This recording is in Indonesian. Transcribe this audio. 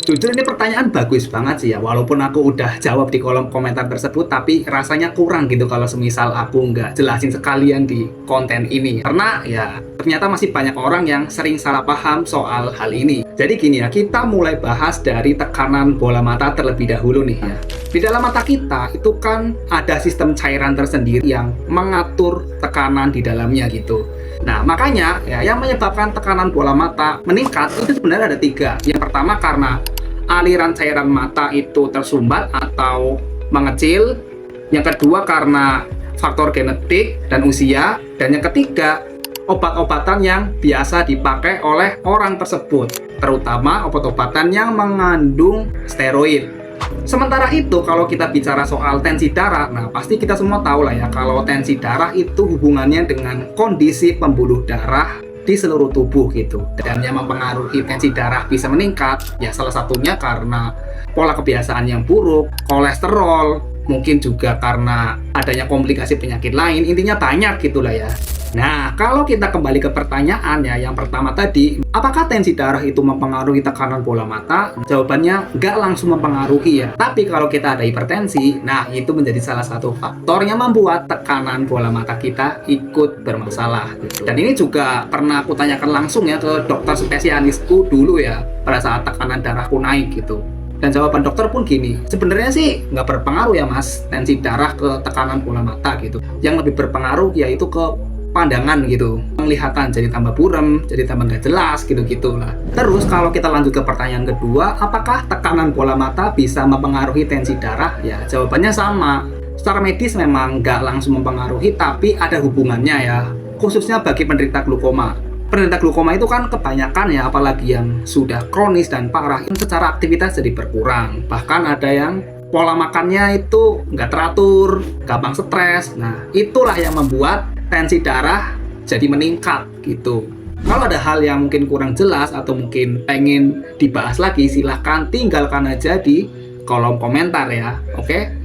Jujur ini pertanyaan bagus banget sih ya, walaupun aku udah jawab di kolom komentar tersebut, tapi rasanya kurang gitu kalau semisal aku nggak jelasin sekalian di konten ini. Karena ya ternyata masih banyak orang yang sering salah paham soal hal ini. Jadi gini ya, kita mulai bahas dari tekanan bola mata terlebih dahulu nih ya. Di dalam mata kita itu kan ada sistem cairan tersendiri yang mengatur tekanan di dalamnya gitu. Nah, makanya ya yang menyebabkan tekanan bola mata meningkat itu sebenarnya ada tiga. Yang pertama karena aliran cairan mata itu tersumbat atau mengecil. Yang kedua karena faktor genetik dan usia. Dan yang ketiga, obat-obatan yang biasa dipakai oleh orang tersebut, terutama obat-obatan yang mengandung steroid. Sementara itu, kalau kita bicara soal tensi darah, nah pasti kita semua tahu lah ya, kalau tensi darah itu hubungannya dengan kondisi pembuluh darah di seluruh tubuh gitu. Dan yang mempengaruhi tensi darah bisa meningkat, ya salah satunya karena pola kebiasaan yang buruk, kolesterol, mungkin juga karena adanya komplikasi penyakit lain, intinya banyak gitulah ya. Nah, kalau kita kembali ke pertanyaannya yang pertama tadi, apakah tensi darah itu mempengaruhi tekanan bola mata? Jawabannya nggak langsung mempengaruhi ya. Tapi kalau kita ada hipertensi, nah itu menjadi salah satu faktor yang membuat tekanan bola mata kita ikut bermasalah. Gitu. Dan ini juga pernah aku tanyakan langsung ya ke dokter spesialisku dulu ya, pada saat tekanan darahku naik gitu. Dan jawaban dokter pun gini, sebenarnya sih nggak berpengaruh ya mas, tensi darah ke tekanan bola mata gitu. Yang lebih berpengaruh yaitu ke pandangan gitu, penglihatan jadi tambah buram, jadi tambah nggak jelas gitu-gitu lah. Terus kalau kita lanjut ke pertanyaan kedua, apakah tekanan bola mata bisa mempengaruhi tensi darah? Ya jawabannya sama. Secara medis memang nggak langsung mempengaruhi, tapi ada hubungannya ya, khususnya bagi penderita glaukoma. Penderita glaukoma itu kan kebanyakan ya, apalagi yang sudah kronis dan parah, itu secara aktivitas jadi berkurang. Bahkan ada yang pola makannya itu nggak teratur, gampang stres. Nah, itulah yang membuat tensi darah jadi meningkat gitu. Kalau ada hal yang mungkin kurang jelas atau mungkin pengen dibahas lagi, silahkan tinggalkan aja di kolom komentar ya. Oke?